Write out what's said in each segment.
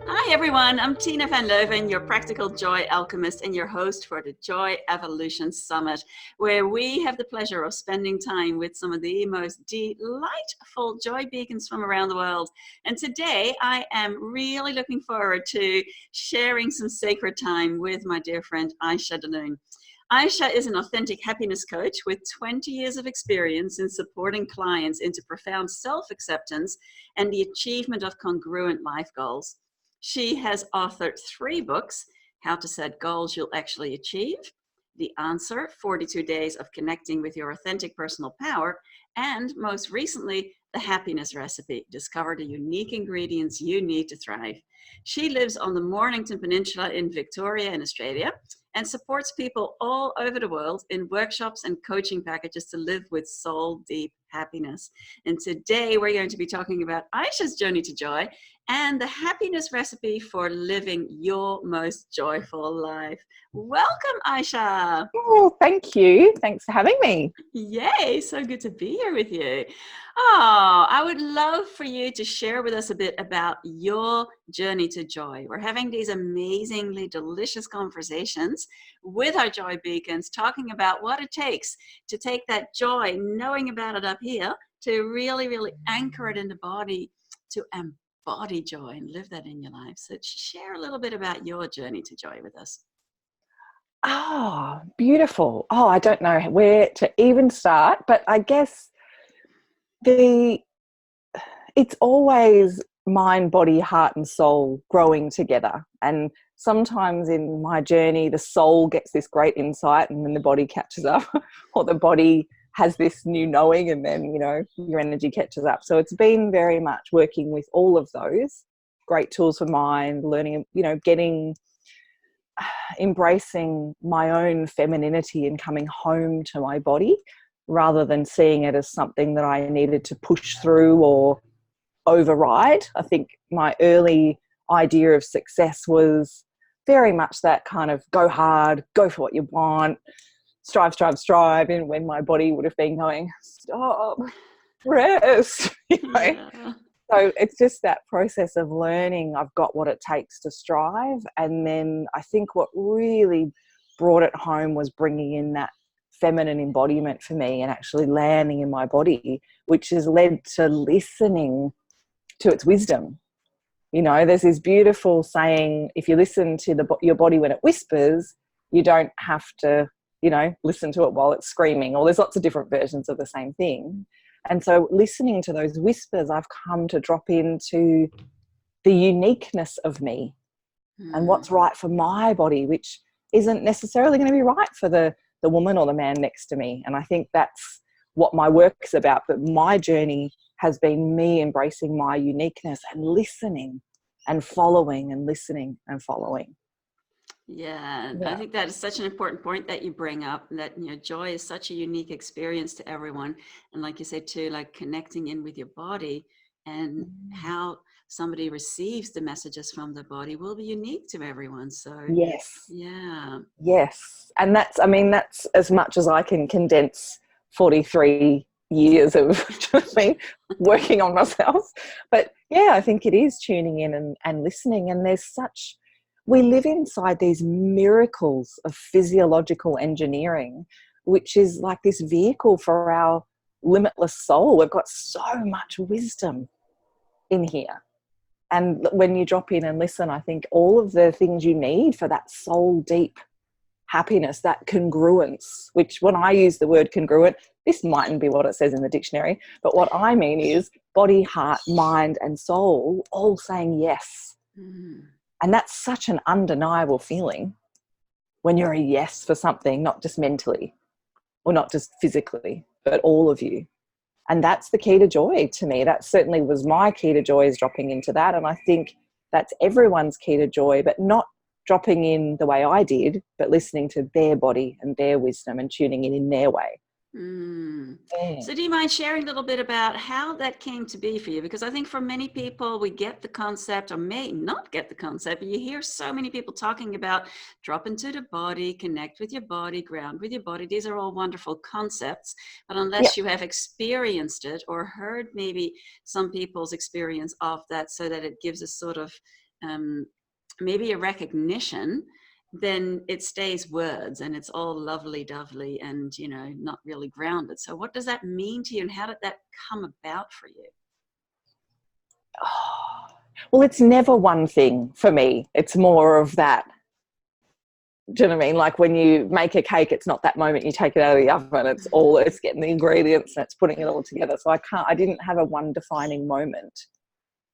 Hi everyone, I'm Tina van Leuven, your practical joy alchemist and your host for the Joy Evolution Summit, where we have the pleasure of spending time with some of the most delightful joy beacons from around the world. And today I am really looking forward to sharing some sacred time with my dear friend Iesha Delune. Iesha is an authentic happiness coach with 20 years of experience in supporting clients into profound self-acceptance and the achievement of congruent life goals. She has authored 3 books: How to Set Goals You'll Actually Achieve, The Answer, 42 Days of Connecting with Your Authentic Personal Power, and most recently, The Happiness Recipe, Discover the Unique Ingredients You Need to Thrive. She lives on the Mornington Peninsula in Victoria in Australia and supports people all over the world in workshops and coaching packages to live with soul deep happiness. And today we're going to be talking about Iesha's journey to joy and the happiness recipe for living your most joyful life. Welcome, Iesha. Oh, thank you. Thanks for having me. Yay, so good to be here with you. Oh, I would love for you to share with us a bit about your journey to joy. We're having these amazingly delicious conversations with our joy beacons, talking about what it takes to take that joy, knowing about it up here, to really, really anchor it in the body, to embody joy and live that in your life. So share a little bit about your journey to joy with us. Oh, beautiful. Oh, I don't know where to even start, but I guess it's always mind, body, heart, and soul growing together. And sometimes in my journey, the soul gets this great insight and then the body catches up, or the body has this new knowing and then, your energy catches up. So it's been very much working with all of those great tools for mind, learning, embracing my own femininity and coming home to my body rather than seeing it as something that I needed to push through or override. I think my early idea of success was very much that kind of go hard, go for what you want, strive, strive, strive. And when my body would have been going, stop, rest, Yeah. So it's just that process of learning I've got what it takes to strive. And then I think what really brought it home was bringing in that feminine embodiment for me and actually landing in my body, which has led to listening to its wisdom. There's this beautiful saying, if you listen to your body when it whispers, you don't have to, listen to it while it's screaming, or there's lots of different versions of the same thing. And so listening to those whispers, I've come to drop into the uniqueness of me and what's right for my body, which isn't necessarily going to be right for the woman or the man next to me. And I think that's what my work's about. But my journey has been me embracing my uniqueness and listening and following and listening and following. Yeah, I think that is such an important point that you bring up, that joy is such a unique experience to everyone. And like you said too, like connecting in with your body and how somebody receives the messages from the body will be unique to everyone. So Yes. Yes. And that's as much as I can condense 43 years of working on myself. But yeah, I think it is tuning in and listening. And we live inside these miracles of physiological engineering, which is like this vehicle for our limitless soul. We've got so much wisdom in here. And when you drop in and listen, I think all of the things you need for that soul deep happiness, that congruence, which when I use the word congruent, this mightn't be what it says in the dictionary, but what I mean is body, heart, mind, and soul all saying yes. And that's such an undeniable feeling when you're a yes for something, not just mentally or not just physically, but all of you. And that's the key to joy to me. That certainly was my key to joy, is dropping into that. And I think that's everyone's key to joy, but not dropping in the way I did, but listening to their body and their wisdom and tuning in their way. So do you mind sharing a little bit about how that came to be for you? Because I think for many people, we get the concept or may not get the concept, but you hear so many people talking about drop into the body, connect with your body, ground with your body. These are all wonderful concepts, but unless you have experienced it or heard maybe some people's experience of that, so that it gives a sort of maybe a recognition, then it stays words and it's all lovely dovely and, you know, not really grounded. So what does that mean to you, and how did that come about for you? Oh, well, it's never one thing for me. It's more of that. Do you know what I mean? Like when you make a cake, it's not that moment you take it out of the oven. It's getting the ingredients and it's putting it all together. So I didn't have a one defining moment.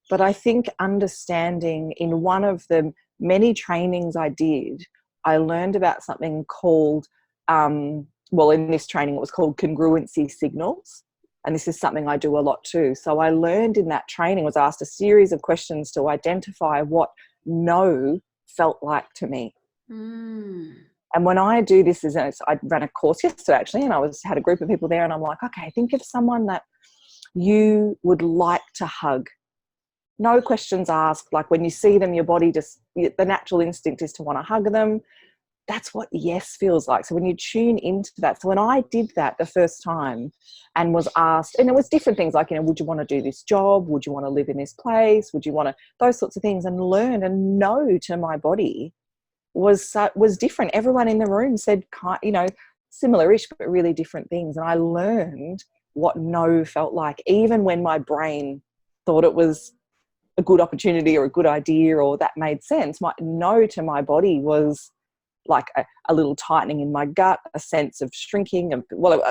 But I think understanding, in one of the many trainings I did, I learned about something called, well, in this training it was called congruency signals. And this is something I do a lot too. So I learned in that training, was asked a series of questions to identify what no felt like to me. And when I do this, I ran a course yesterday actually, and had a group of people there, and I'm like, okay, think of someone that you would like to hug. No questions asked. Like when you see them, your body the natural instinct is to want to hug them. That's what yes feels like. So when you tune into that, so when I did that the first time and was asked, and it was different things like, you know, would you want to do this job? Would you want to live in this place? Would you want to, those sorts of things, and learn and no to my body was different. Everyone in the room said, you know, similar-ish, but really different things. And I learned what no felt like, even when my brain thought it was a good opportunity or a good idea or that made sense. My no to my body was like a little tightening in my gut, a sense of shrinking, and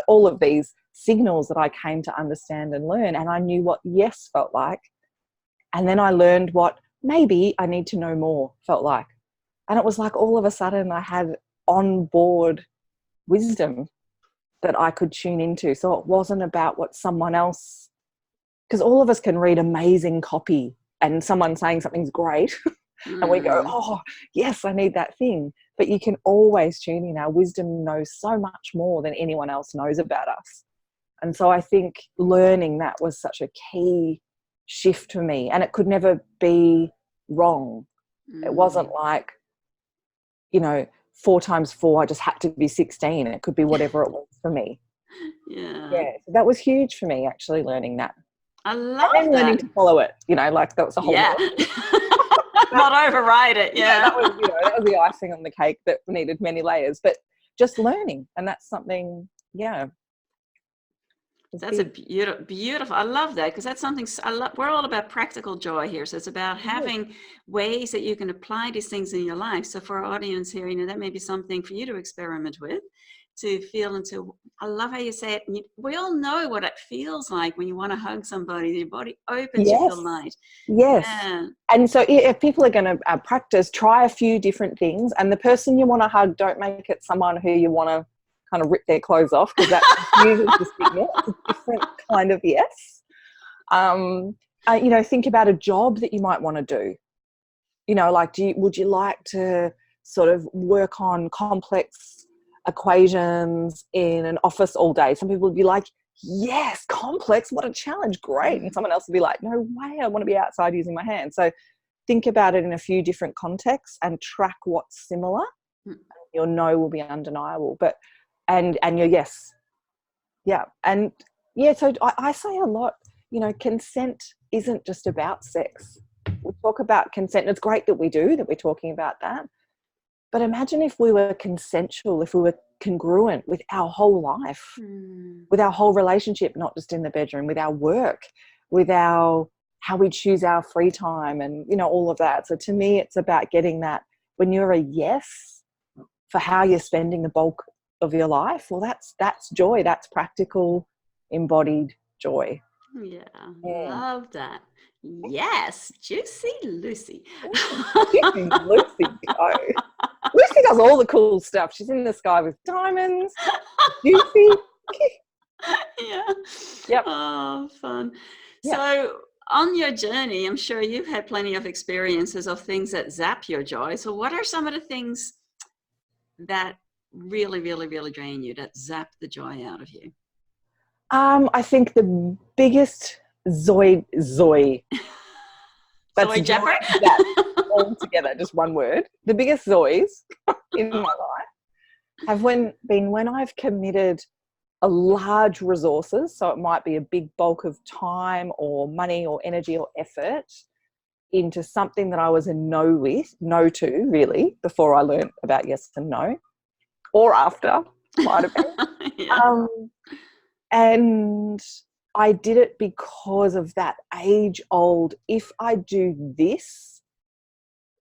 all of these signals that I came to understand and learn. And I knew what yes felt like. And then I learned what maybe I need to know more felt like. And it was like all of a sudden I had on board wisdom that I could tune into. So it wasn't about what someone else, because all of us can read amazing copy and someone saying something's great and we go, oh, yes, I need that thing. But you can always tune in. Our wisdom knows so much more than anyone else knows about us. And so I think learning that was such a key shift for me. And it could never be wrong. It wasn't like, you know, 4 times 4, I just had to be 16. It could be whatever it was for me. Yeah. So that was huge for me, actually, learning that. I love and then that. learning to follow it, you know, like that was a whole not override it. That was, you know, that was the icing on the cake that needed many layers, but just learning. And that's something, that's a beautiful. I love that, because that's something we're all about practical joy here. So it's about having ways that you can apply these things in your life. So for our audience here, you know, that may be something for you to experiment with, to feel into. I love how you say it. We all know what it feels like when you want to hug somebody. Your body opens, you feel light. Yes. Yeah. And so if people are going to practice, try a few different things. And the person you want to hug, don't make it someone who you want to kind of rip their clothes off, because that uses the signal. It's a different kind of yes. You know, think about a job that you might want to do. You know, like, would you like to sort of work on complex equations in an office all day? Some people would be like, yes, complex, what a challenge, great. And someone else would be like, no way, I want to be outside using my hands. So think about it in a few different contexts and track what's similar. Your no will be undeniable, but and your yes. And so I say a lot, you know, consent isn't just about sex. We talk about consent, and it's great that we're talking about that. But imagine if we were consensual, if we were congruent with our whole life, with our whole relationship, not just in the bedroom, with our work, with how we choose our free time, and, you know, all of that. So to me, it's about getting that when you're a yes for how you're spending the bulk of your life. Well, that's joy. That's practical, embodied joy. Yeah. Love that. Yes, Juicy Lucy. Juicy Lucy. Lucy does all the cool stuff. She's in the sky with diamonds. Juicy. Yep. Oh, fun. So on your journey, I'm sure you've had plenty of experiences of things that zap your joy. So what are some of the things that really, really, really drain you, that zap the joy out of you? I think the biggest Zoe. That's Zoe Jepper? all together, just one word. The biggest Zoes in my life have been when I've committed a large resources, so it might be a big bulk of time or money or energy or effort, into something that I was a no to really, before I learned about yes and no, or after, might have been. Yeah. And I did it because of that age old, if I do this,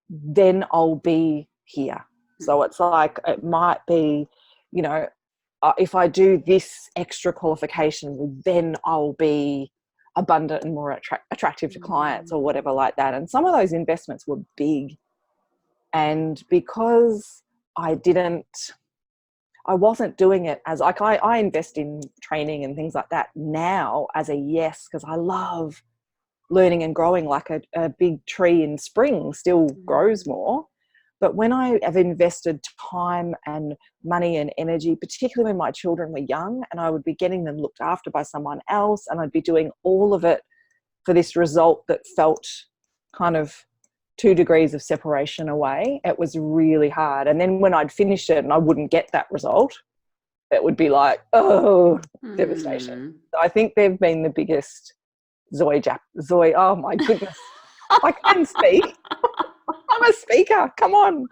then I'll be here. So it's like, it might be, you know, if I do this extra qualification, well, then I'll be abundant and more attractive to clients or whatever like that. And some of those investments were big. And because I wasn't doing it as like, I invest in training and things like that now as a yes, because I love learning and growing. Like a big tree in spring still grows more. But when I have invested time and money and energy, particularly when my children were young, and I would be getting them looked after by someone else, and I'd be doing all of it for this result that felt kind of 2 degrees of separation away, it was really hard. And then when I'd finish it and I wouldn't get that result, it would be like, oh, devastation. So I think they've been the biggest Zoe, oh my goodness. I can speak. I'm a speaker. Come on.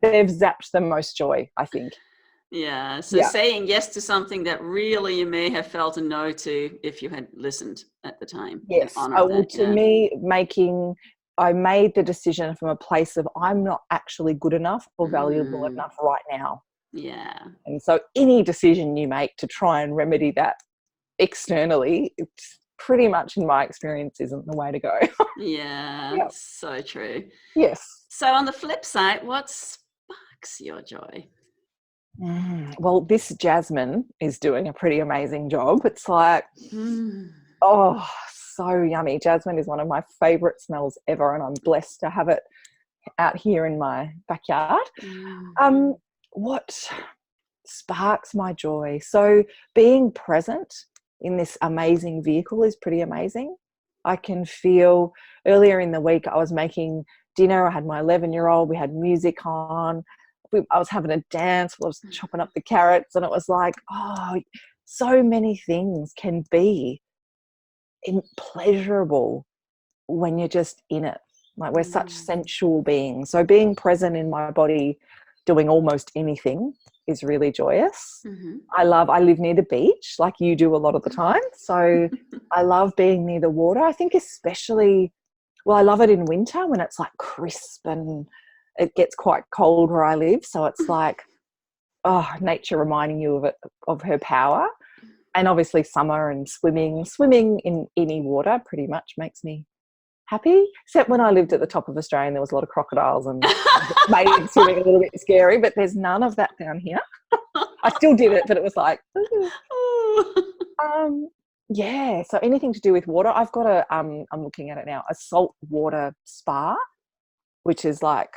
They've zapped the most joy, I think. Yeah. So saying yes to something that really you may have felt a no to if you had listened at the time. Yes. Me, I made the decision from a place of, I'm not actually good enough or valuable enough right now. Yeah. And so any decision you make to try and remedy that externally, it's pretty much, in my experience, isn't the way to go. Yeah. So true. Yes. So on the flip side, what sparks your joy? Well, this jasmine is doing a pretty amazing job. It's like, oh, so yummy. Jasmine is one of my favorite smells ever, and I'm blessed to have it out here in my backyard. What sparks my joy? So being present in this amazing vehicle is pretty amazing. I can feel, earlier in the week I was making dinner. I had my 11-year-old, we had music on, I was having a dance while I was chopping up the carrots, and it was like, oh, so many things can be pleasurable when you're just in it. Like, we're such sensual beings. So being present in my body, doing almost anything, is really joyous. I live near the beach, like you do a lot of the time. So I love being near the water. I think especially, well, I love it in winter when it's like crisp and it gets quite cold where I live. So it's like, oh, nature reminding you of her power. And obviously summer and swimming in any water pretty much makes me happy, except when I lived at the top of Australia and there was a lot of crocodiles and made swimming a little bit scary, but there's none of that down here. I still did it, but it was like, yeah, so anything to do with water. I've got I'm looking at it now, a saltwater spa, which is like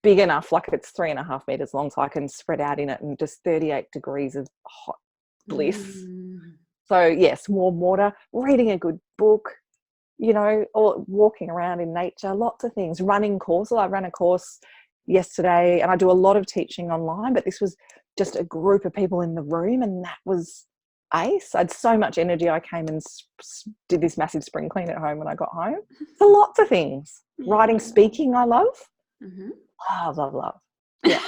big enough, like it's 3.5 meters long, so I can spread out in it, and just 38 degrees of hot bliss. So yes, warm water, reading a good book, you know, or walking around in nature, lots of things. Running courses. I ran a course yesterday, and I do a lot of teaching online, but this was just a group of people in the room, and that was ace. I had so much energy. I came and did this massive spring clean at home when I got home. So lots of things. Writing, speaking, I love. Love. Yeah.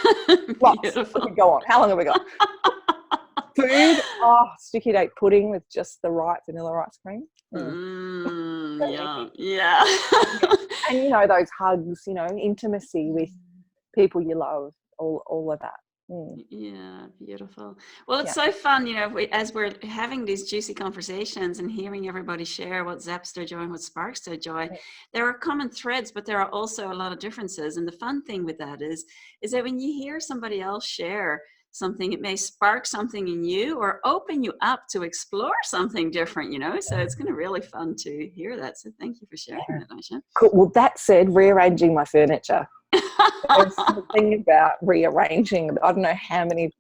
Lots. Go on. How long have we got? Food. Oh, sticky date pudding with just the right vanilla ice cream. Yeah. And you know, those hugs, you know, intimacy with people you love, all of that. Yeah, beautiful. Well, it's so fun, you know, as we're having these juicy conversations and hearing everybody share what zaps their joy and what sparks their joy. There are common threads, but there are also a lot of differences. And the fun thing with that is that when you hear somebody else share something, it may spark something in you or open you up to explore something different, you know. So it's going to be really fun to hear that. So thank you for sharing that, Iesha. Cool. Well, that said, rearranging my furniture. There's something about rearranging. I don't know how many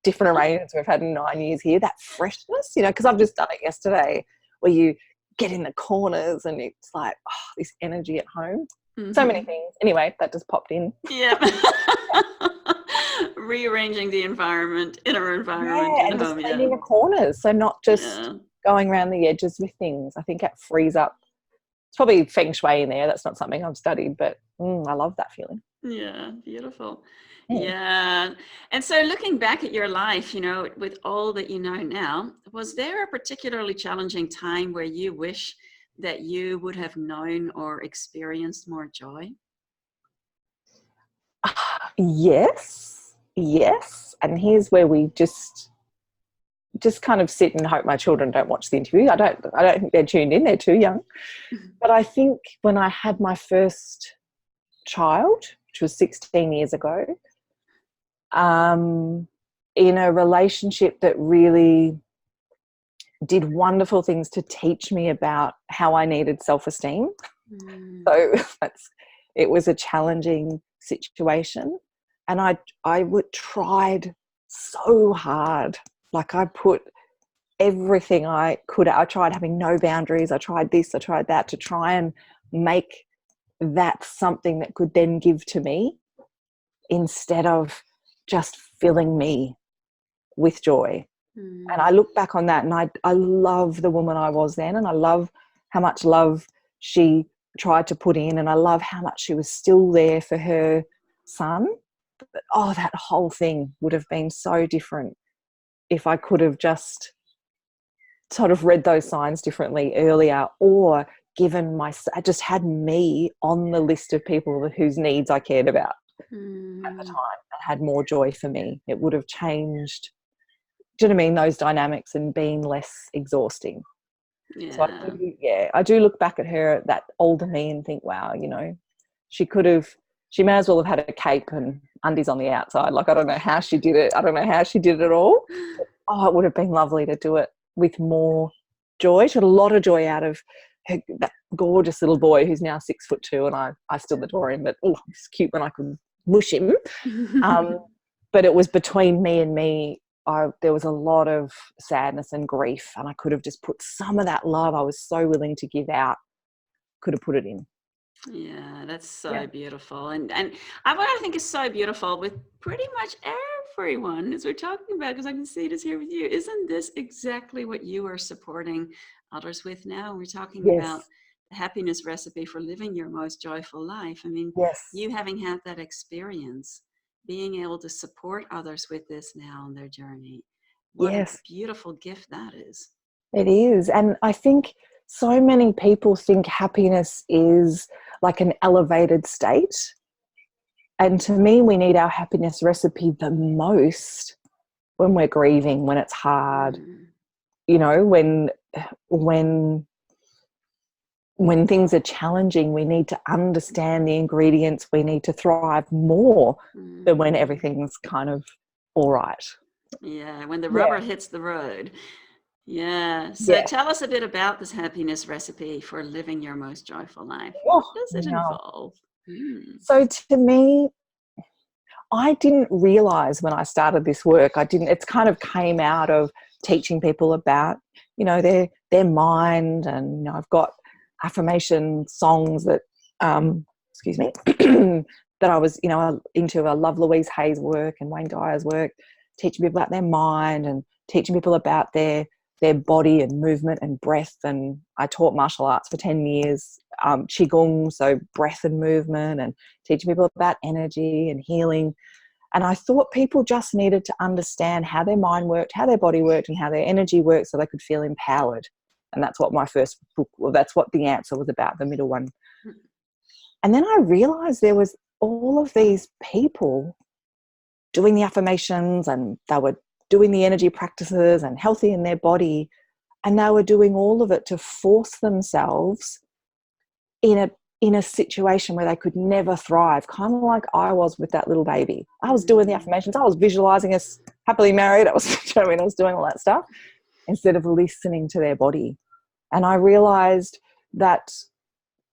different arrangements we've had in 9 years here. That freshness, you know, because I've just done it yesterday, where you get in the corners and it's like, oh, this energy at home. So many things. Anyway, that just popped in. Yeah. Rearranging the environment, inner environment at and home. Just cleaning the corners. So not just going around the edges with things. I think that frees up It's probably feng shui in there. That's not something I've studied, but I love that feeling. Yeah, beautiful. Mm. Yeah. And so looking back at your life, with all that you know now, was there a particularly challenging time where you wish that you would have known or experienced more joy? Yes. And here's where we just kind of sit and hope my children don't watch the interview. I don't think they're tuned in. They're too young. But I think when I had my first child, which was 16 years ago, in a relationship that really did wonderful things to teach me about how I needed self-esteem. So it was a challenging situation, and I tried so hard. Like, I put everything I could. I tried having no boundaries. I tried this, I tried that, to try and make that something that could then give to me, instead of just filling me with joy. And I look back on that, and I love the woman I was then, and I love how much love she tried to put in, and I love how much she was still there for her son. But that whole thing would have been so different if I could have just sort of read those signs differently earlier, or I just had me on the list of people whose needs I cared about at the time, and had more joy for me. It would have changed, do you know what I mean, those dynamics, and been less exhausting. Yeah. So I do look back at her, that older me, and think, wow, she may as well have had a cape and undies on the outside. Like, I don't know how she did it. I don't know how she did it all. It would have been lovely to do it with more joy. She got a lot of joy out of that gorgeous little boy who's now 6'2", and I still adore him, but it's cute when I could mush him. But it was between me and me. There was a lot of sadness and grief, and I could have just put some of that love I was so willing to give out, could have put it in. Yeah, that's so beautiful. And what I think is so beautiful with pretty much everyone, as we're talking about, because I can see this here with you, isn't this exactly what you are supporting others with now? We're talking about the happiness recipe for living your most joyful life. I mean, you having had that experience, being able to support others with this now on their journey. What a beautiful gift that is. It is. And I think so many people think happiness is like an elevated state. And to me, we need our happiness recipe the most when we're grieving, when it's hard, when things are challenging. We need to understand the ingredients. We need to thrive more than when everything's kind of all right. Yeah, when the rubber hits the road. Yeah. So tell us a bit about this happiness recipe for living your most joyful life. What does it involve? So to me, I didn't realize when I started this work, it's kind of came out of teaching people about, their mind. And, I've got affirmation songs that, that I was, into. I love Louise Hay's work and Wayne Dyer's work, teaching people about their mind and teaching people about their body and movement and breath. And I taught martial arts for 10 years, Qigong, so breath and movement, and teaching people about energy and healing. And I thought people just needed to understand how their mind worked, how their body worked, and how their energy worked, so they could feel empowered. And that's what my first book, that's what The Answer was about, the middle one. And then I realized there was all of these people doing the affirmations, and they were doing the energy practices and healthy in their body, and they were doing all of it to force themselves in a situation where they could never thrive, kind of like I was with that little baby. I was doing the affirmations, I was visualizing us happily married, I was doing all that stuff instead of listening to their body. And I realized that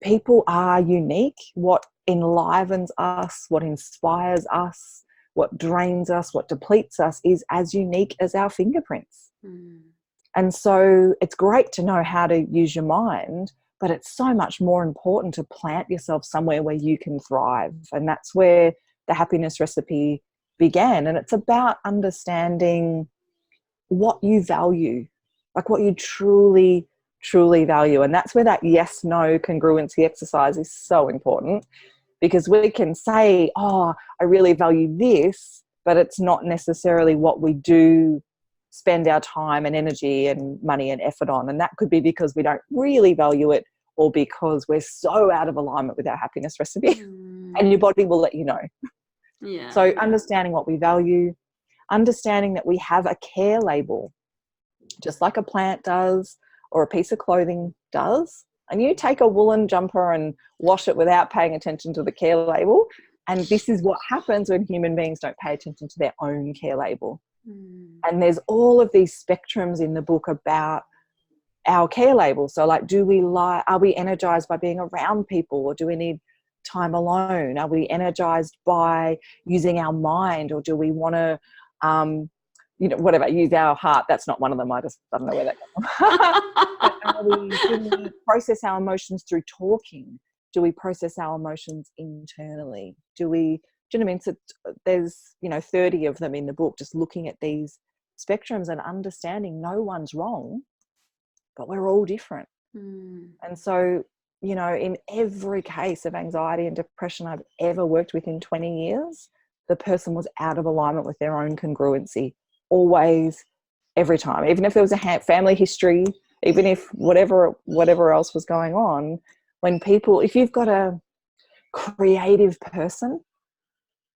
people are unique. What enlivens us, what inspires us, what drains us, what depletes us is as unique as our fingerprints. And so it's great to know how to use your mind, but it's so much more important to plant yourself somewhere where you can thrive. And that's where the happiness recipe began. And it's about understanding what you value, like what you truly truly value. And that's where that yes no congruency exercise is so important, because we can say, oh, I really value this, but it's not necessarily what we do spend our time and energy and money and effort on. And that could be because we don't really value it, or because we're so out of alignment with our happiness recipe. And your body will let you know. Yeah. So understanding what we value, understanding that we have a care label, just like a plant does or a piece of clothing does. And you take a woolen jumper and wash it without paying attention to the care label. And this is what happens when human beings don't pay attention to their own care label. And there's all of these spectrums in the book about our care label. So like, are we energized by being around people, or do we need time alone? Are we energized by using our mind, or do we want to, whatever, use our heart? That's not one of them. I don't know where that comes from. Do we process our emotions through talking? Do we process our emotions internally? Do you know what I mean? So there's, 30 of them in the book, just looking at these spectrums and understanding no one's wrong, but we're all different. And so, in every case of anxiety and depression I've ever worked with in 20 years, the person was out of alignment with their own congruency, always, every time. Even if there was a family history, even if whatever else was going on, if you've got a creative person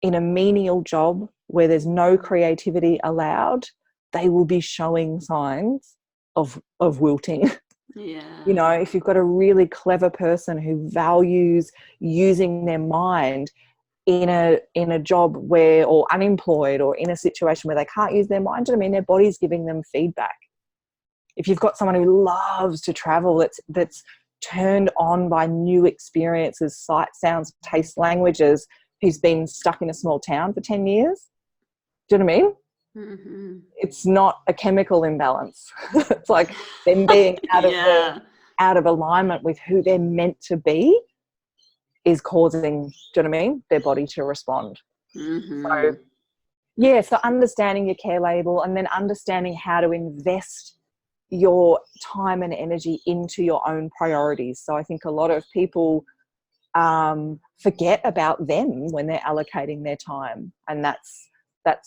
in a menial job where there's no creativity allowed, they will be showing signs of wilting. Yeah. If you've got a really clever person who values using their mind in a job or unemployed, or in a situation where they can't use their mind, their body's giving them feedback. If you've got someone who loves to travel, that's turned on by new experiences, sight, sounds, tastes, languages, who's been stuck in a small town for 10 years, do you know what I mean? Mm-hmm. It's not a chemical imbalance. It's like them being out of alignment with who they're meant to be is causing, do you know what I mean, their body to respond. Mm-hmm. So understanding your care label, and then understanding how to invest your time and energy into your own priorities. So I think a lot of people forget about them when they're allocating their time, and that's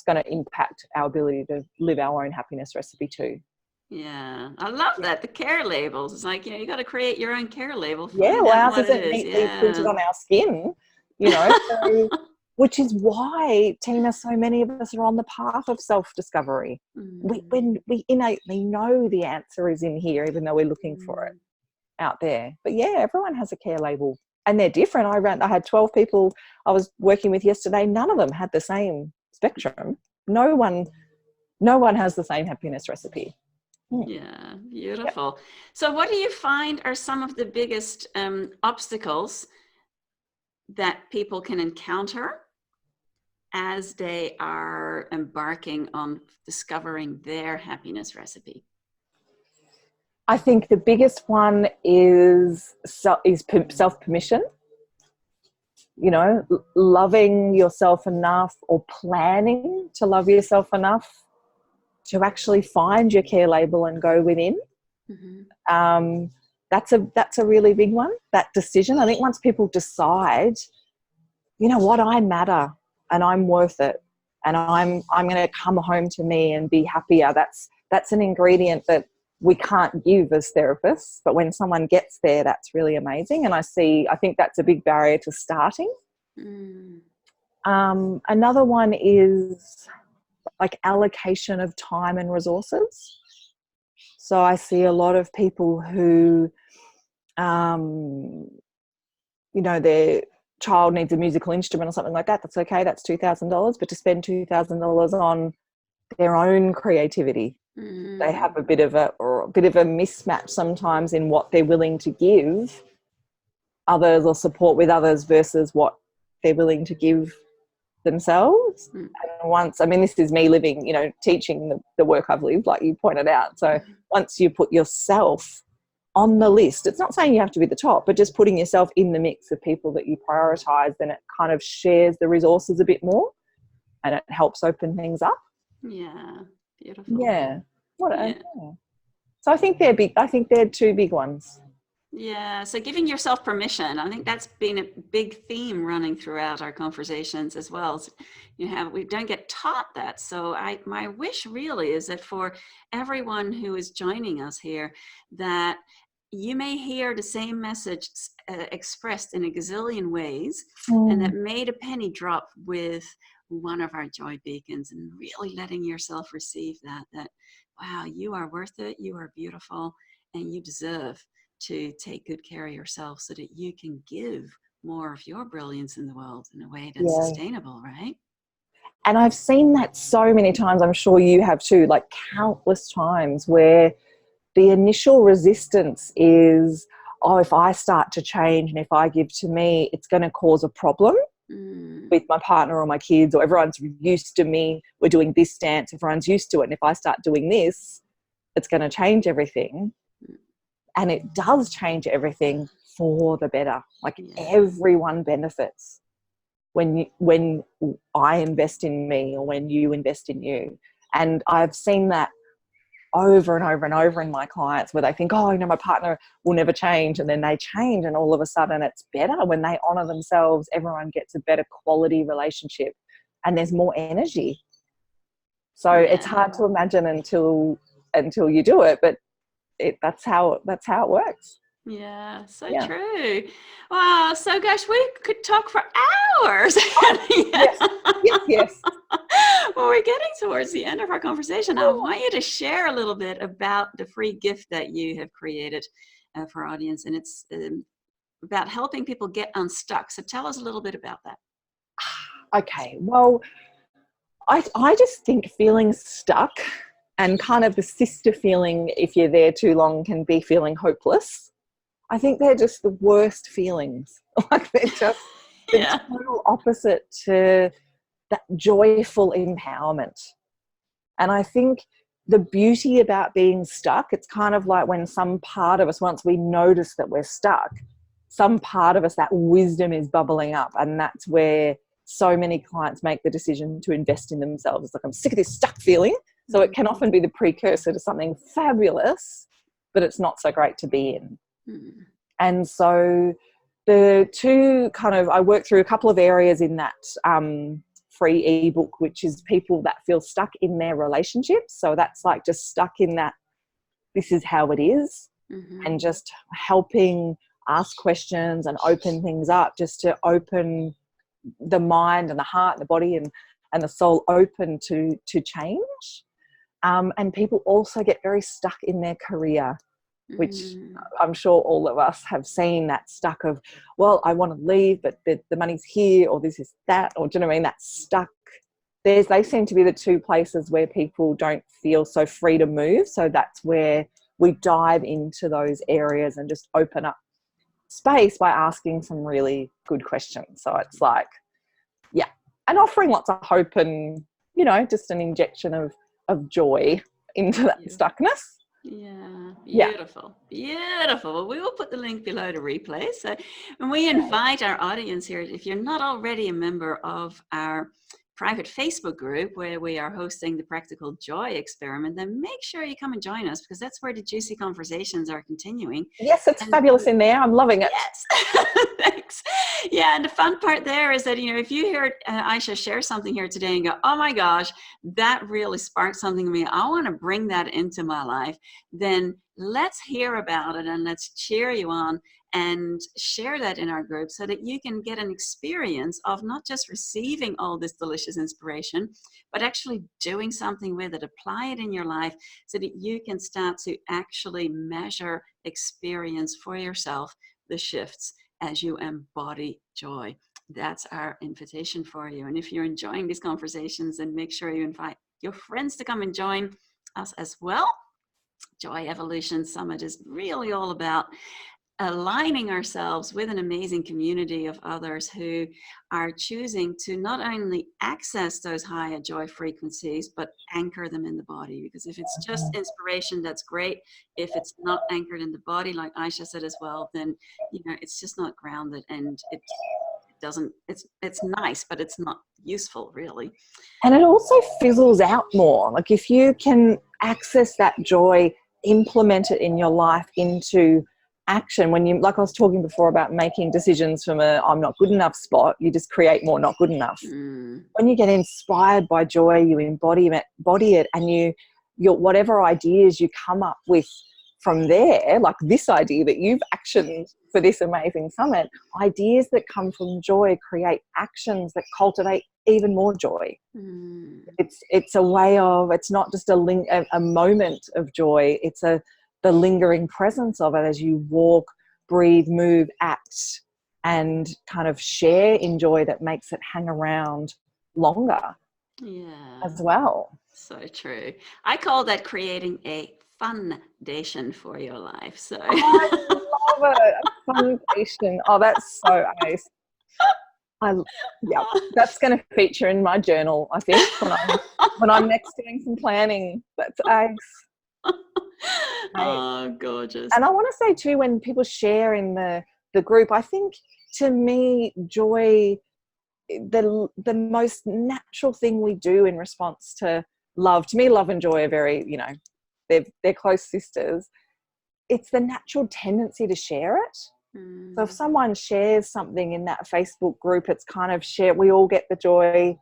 going to impact our ability to live our own happiness recipe too. Yeah, I love that. The care labels. It's like, you got to create your own care label. Yeah, Find well, out ours what it isn't is. neatly printed on our skin, so, which is why, Tina, so many of us are on the path of self-discovery. When we innately know the answer is in here, even though we're looking for it out there. But yeah, everyone has a care label, and they're different. I had 12 people I was working with yesterday. None of them had the same spectrum. No one has the same happiness recipe. Yeah, beautiful. So what do you find are some of the biggest obstacles that people can encounter as they are embarking on discovering their happiness recipe? I think the biggest one is self-permission. Loving yourself enough, or planning to love yourself enough to actually find your care label and go within. That's a really big one, that decision. I think once people decide, what, I matter and I'm worth it, and I'm going to come home to me and be happier, that's an ingredient that we can't give as therapists, but when someone gets there, that's really amazing. And I think that's a big barrier to starting. Another one is like allocation of time and resources. So I see a lot of people who, their child needs a musical instrument or something like that. That's okay. That's $2,000. But to spend $2,000 on their own creativity, they have a bit of a mismatch sometimes in what they're willing to give others or support with others versus what they're willing to give themselves. And this is me living, teaching the work I've lived, like you pointed out. So once you put yourself on the list, it's not saying you have to be the top, but just putting yourself in the mix of people that you prioritize, then it kind of shares the resources a bit more, and it helps open things up. Yeah, beautiful. Yeah. So I think they're big. I think they're two big ones. Yeah, so giving yourself permission, I think that's been a big theme running throughout our conversations as well. We don't get taught that. So my wish really is that for everyone who is joining us here, that you may hear the same message expressed in a gazillion ways, and that made a penny drop with one of our joy beacons, and really letting yourself receive that, wow, you are worth it, you are beautiful, and you deserve to take good care of yourself so that you can give more of your brilliance in the world in a way that's sustainable, right? And I've seen that so many times. I'm sure you have too, like countless times, where the initial resistance is, oh, if I start to change and if I give to me, it's going to cause a problem with my partner or my kids, or everyone's used to me. We're doing this dance. Everyone's used to it. And if I start doing this, it's going to change everything. And it does change everything for the better. Like everyone benefits when I invest in me, or when you invest in you. And I've seen that over and over and over in my clients, where they think, oh, my partner will never change, and then they change, and all of a sudden it's better when they honor themselves. Everyone gets a better quality relationship, and there's more energy. So it's hard to imagine until you do it, but that's how it works. Yeah, so true. Wow, so gosh, we could talk for hours. Yes. Well, we're getting towards the end of our conversation. I want you to share a little bit about the free gift that you have created for our audience, and it's about helping people get unstuck. So tell us a little bit about that. Okay, well, I just think feeling stuck, and kind of the sister feeling, if you're there too long, can be feeling hopeless. I think they're just the worst feelings. Like they're just the total opposite to that joyful empowerment. And I think the beauty about being stuck, it's kind of like when some part of us, once we notice that we're stuck, some part of us, that wisdom is bubbling up. And that's where so many clients make the decision to invest in themselves. It's like, I'm sick of this stuck feeling. So it can often be the precursor to something fabulous, but it's not so great to be in. And so the two I work through a couple of areas in that free ebook, which is people that feel stuck in their relationships. So that's like just stuck in that, this is how it is, and just helping ask questions and open things up, just to open the mind and the heart and the body and the soul open to change. And people also get very stuck in their career, which I'm sure all of us have seen, that stuck of, well, I want to leave, but the money's here, or this is that, or do you know what I mean? That stuck. They seem to be the two places where people don't feel so free to move. So that's where we dive into those areas and just open up space by asking some really good questions. So it's like, and offering lots of hope and, just an injection of joy into that stuckness. Beautiful. Well, we will put the link below to replay. So when we invite our audience here, if you're not already a member of our private Facebook group where we are hosting the Practical Joy Experiment, then make sure you come and join us, because that's where the juicy conversations are continuing. Yes, it's fabulous in there. I'm loving it. Yes. Thanks. Yeah, and the fun part there is that, if you hear Iesha share something here today and go, oh my gosh, that really sparked something in me, I want to bring that into my life, then let's hear about it and let's cheer you on and share that in our group, so that you can get an experience of not just receiving all this delicious inspiration, but actually doing something with it. Apply it in your life so that you can start to actually measure, experience for yourself the shifts as you embody joy. That's our invitation for you. And if you're enjoying these conversations, then make sure you invite your friends to come and join us as well. Joy Evolution Summit is really all about aligning ourselves with an amazing community of others who are choosing to not only access those higher joy frequencies, but anchor them in the body. Because if it's just inspiration, that's great. If it's not anchored in the body, like Iesha said as well, then it's just not grounded, and it doesn't, it's nice, but it's not useful really. And it also fizzles out more. Like if you can access that joy implement it in your life into action. When you, like I was talking before about making decisions from a I'm not good enough spot, you just create more not good enough. When you get inspired by joy, you embody it, and your whatever ideas you come up with from there, like this idea that you've actioned for this amazing summit, ideas that come from joy create actions that cultivate even more joy. It's a way of, it's not just a moment of joy, it's the lingering presence of it as you walk, breathe, move, act, and kind of share in joy that makes it hang around longer as well. So true. I call that creating a foundation for your life. So I love it. A foundation. Oh, that's so ace. Yeah, that's going to feature in my journal, I think, when I'm next doing some planning. That's ace. Oh, gorgeous. And I want to say too, when people share in the group, I think to me, joy, the most natural thing we do in response to love, to me, love and joy are very, they're close sisters. It's the natural tendency to share it. So if someone shares something in that Facebook group, it's kind of share, we all get the joy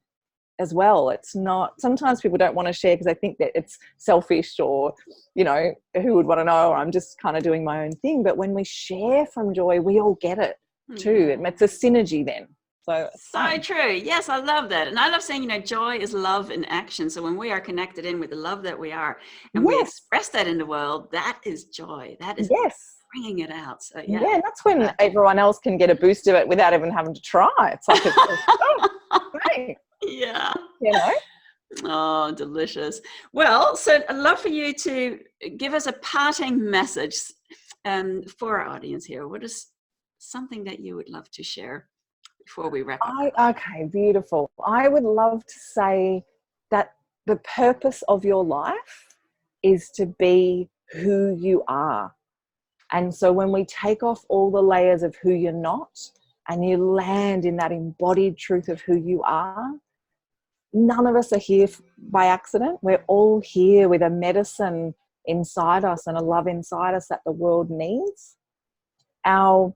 as well. It's not, sometimes people don't want to share because they think that it's selfish or, who would want to know, or I'm just kind of doing my own thing. But when we share from joy, we all get it too. It's a synergy then. So true. Yes, I love that. And I love saying, joy is love in action. So when we are connected in with the love that we are, and we express that in the world, that is joy. That is bringing it out. So yeah, that's when everyone else can get a boost of it without even having to try. It's like, thanks. Yeah. Oh, delicious. Well, so I'd love for you to give us a parting message for our audience here. What is something that you would love to share before we wrap up? Okay, beautiful. I would love to say that the purpose of your life is to be who you are. And so when we take off all the layers of who you're not and you land in that embodied truth of who you are, none of us are here by accident. We're all here with a medicine inside us and a love inside us that the world needs. I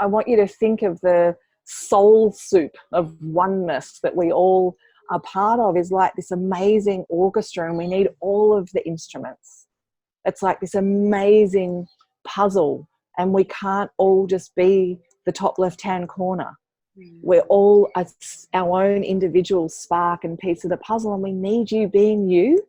want you to think of the soul soup of oneness that we all are part of is like this amazing orchestra, and we need all of the instruments. It's like this amazing puzzle, and we can't all just be the top left-hand corner. We're all our own individual spark and piece of the puzzle, and we need you being you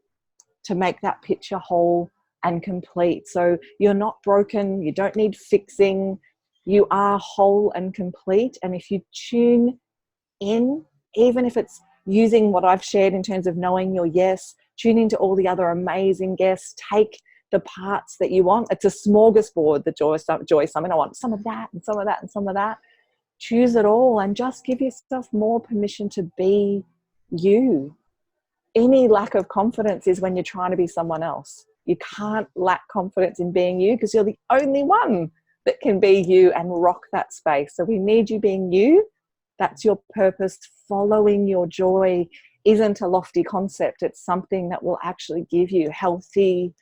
to make that picture whole and complete. So you're not broken, you don't need fixing, you are whole and complete. And if you tune in, even if it's using what I've shared in terms of knowing your yes, tune into all the other amazing guests, take the parts that you want. It's a smorgasbord, the Joy Summit. I want some of that and some of that and some of that. Choose it all and just give yourself more permission to be you. Any lack of confidence is when you're trying to be someone else. You can't lack confidence in being you because you're the only one that can be you and rock that space. So we need you being you. That's your purpose. Following your joy isn't a lofty concept. It's something that will actually give you healthy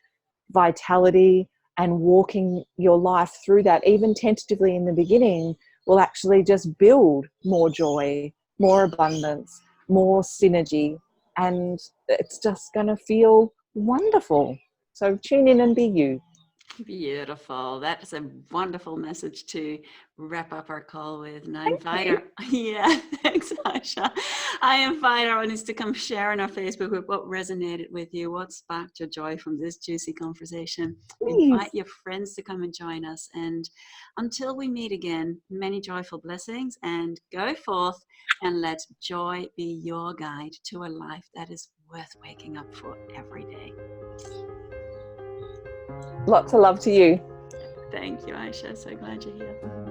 vitality, and walking your life through that, even tentatively in the beginning, will actually just build more joy, more abundance, more synergy, and it's just going to feel wonderful. So tune in and be you. Beautiful. That is a wonderful message to wrap up our call with. And I invite thanks, Iesha. I invite our audience to come share on our Facebook with what resonated with you, what sparked your joy from this juicy conversation. Please. Invite your friends to come and join us. And until we meet again, many joyful blessings, and go forth and let joy be your guide to a life that is worth waking up for every day. Lots of love to you. Thank you, Iesha. So glad you're here.